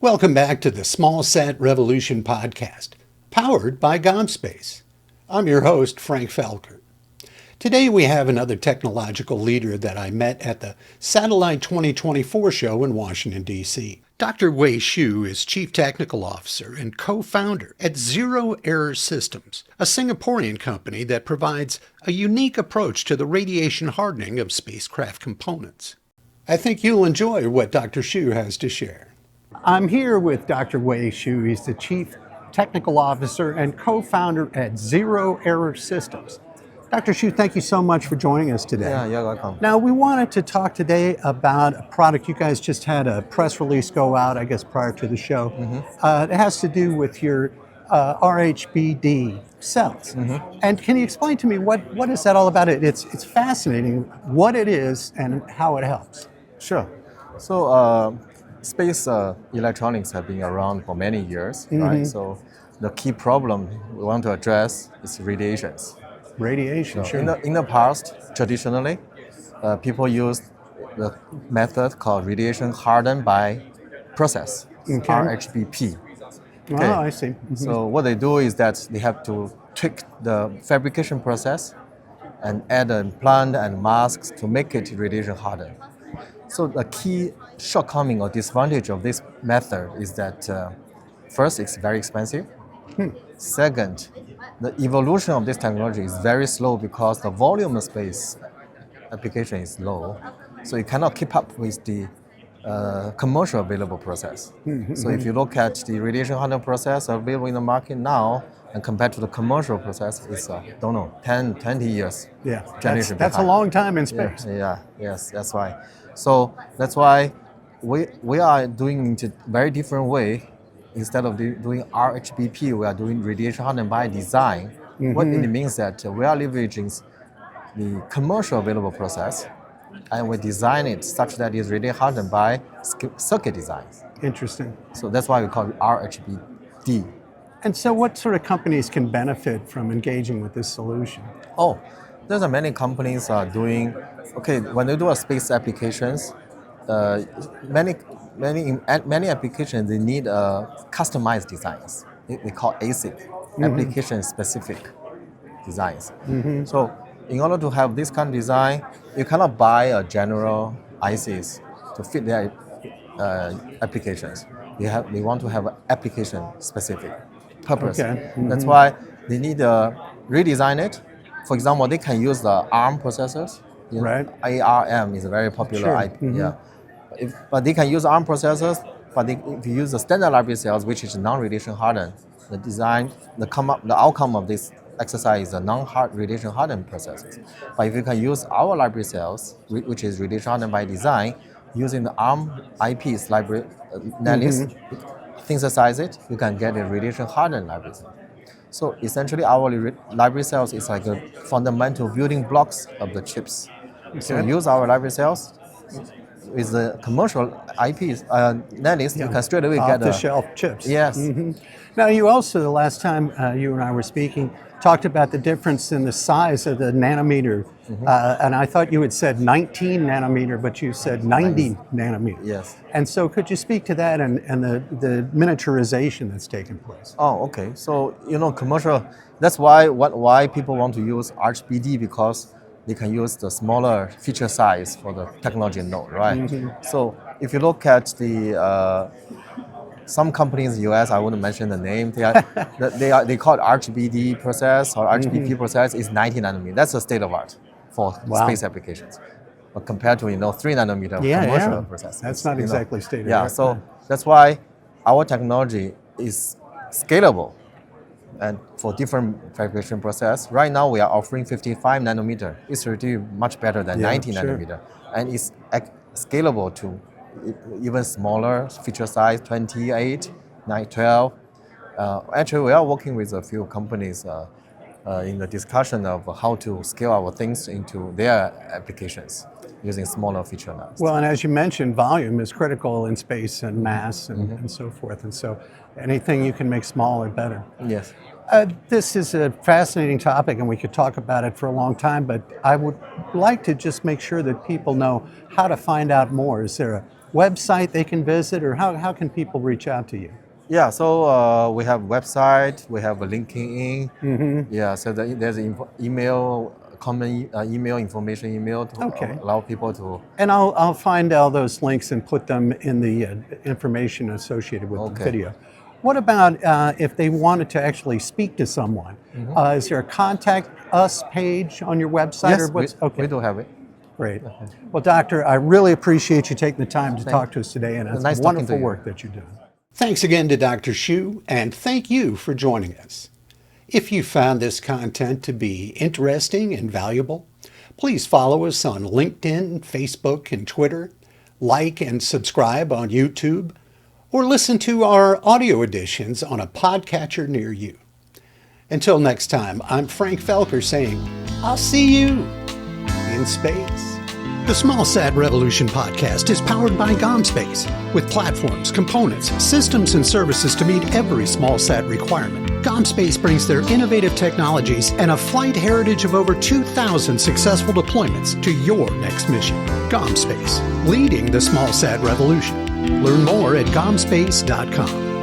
Welcome back to the Small Sat Revolution podcast, powered by GomSpace. I'm your host, Frank Felker. Today we have another technological leader that I met at the Satellite 2024 show in Washington, D.C. Dr. Wei Shu is Chief Technical Officer and co-founder at Zero Error Systems, a Singaporean company that provides a unique approach to the radiation hardening of spacecraft components. I think you'll enjoy what Dr. Shu has to share. I'm here with Dr. Wei Shu. He's the Chief Technical Officer and co-founder at Zero Error Systems. Dr. Shu, thank you so much for joining us today. Yeah, you're welcome. Now, we wanted to talk today about a product. You guys just had a press release go out, I guess, prior to the show. It has to do with your RHBD cells. And can you explain to me what is that all about? It's fascinating what it is and how it helps. Sure. So, space electronics have been around for many years, right? So, the key problem we want to address is radiations. Radiation, sure. In the past, traditionally, people used the method called radiation hardened by process, RHBD. Okay. Oh, I see. So what they do is that they have to tweak the fabrication process and add an implant and masks to make it radiation hardened. So the key shortcoming or disadvantage of this method is that first, it's very expensive. Second, the evolution of this technology is very slow because the volume of space application is low. So it cannot keep up with the commercial available process. So if you look at the radiation hardening process available in the market now and compared to the commercial process, it's, 10, 20 years. Yeah, generation that's a behind. long time in space. Yes, that's why. So that's why we are doing it a very different way. Instead of doing RHBP, we are doing radiation hardened by design. What it means that we are leveraging the commercial available process and we design it such that it is radiation hardened by circuit design. Interesting. So that's why we call it RHBD. And so what sort of companies can benefit from engaging with this solution? Oh, there's many companies are doing, when they do a space applications, many applications, they need customized designs. They call ASIC, application specific designs. So in order to have this kind of design, you cannot buy a general ICs to fit their applications. They want to have an application specific purpose. That's why they need to redesign it. For example, they can use the ARM processors. Right. ARM is a very popular IP. But they can use ARM processors, but if you use the standard library cells, which is non-radiation hardened, the outcome of this exercise is a non-radiation hardened processes. But if you can use our library cells, which is radiation hardened by design, using the ARM IP's library netlist, synthesize it, you can get a radiation hardened library cell. So essentially, our library cells is like a fundamental building blocks of the chips. So use our library cells. With the commercial IPs, netlist, you can straight away get off-the-shelf chips. Yes. Now, you also, the last time you and I were speaking, talked about the difference in the size of the nanometer. And I thought you had said 19 nanometer, but you said 90 nanometer. Yes. And so could you speak to that and the miniaturization that's taken place? Oh, okay. So, commercial, that's why people want to use RHBD, because they can use the smaller feature size for the technology node, right? So if you look at the some companies in the US, I wouldn't mention the name. They call it RHBD process or RHBP process is 90 nanometer. That's the state of art for space applications. But compared to 3 nanometer commercial process, that's not exactly state of art. So that's why our technology is scalable. And for different fabrication process, right now we are offering 55 nanometer. It's already much better than 90 nanometer. And it's scalable to even smaller feature size, 28, 12. Actually, we are working with a few companies in the discussion of how to scale our things into their applications using smaller feature numbers. Well, and as you mentioned, volume is critical in space and mass and so forth. And so anything you can make smaller, better. Yes. This is a fascinating topic and we could talk about it for a long time, but I would like to just make sure that people know how to find out more. Is there website they can visit, or how can people reach out to you? Yeah, so we have website, we have a LinkedIn. Yeah, so there's email, common email information email to Okay. allow people to. And I'll find all those links and put them in the information associated with the video. What about if they wanted to actually speak to someone? Is there a contact us page on your website? Yes, or what's, we do have it. Great. Well, Doctor, I really appreciate you taking the time to talk to us today, and it's Nice wonderful talking to you. work that you're doing. Thanks again to Dr. Shu, and thank you for joining us. If you found this content to be interesting and valuable, please follow us on LinkedIn, Facebook, and Twitter, like and subscribe on YouTube, or listen to our audio editions on a podcatcher near you. Until next time, I'm Frank Felker saying, I'll see you in space. The SmallSat Revolution podcast is powered by GomSpace, with platforms, components, systems, and services to meet every SmallSat requirement. GomSpace brings their innovative technologies and a flight heritage of over 2,000 successful deployments to your next mission. GomSpace, leading the SmallSat revolution. Learn more at gomspace.com.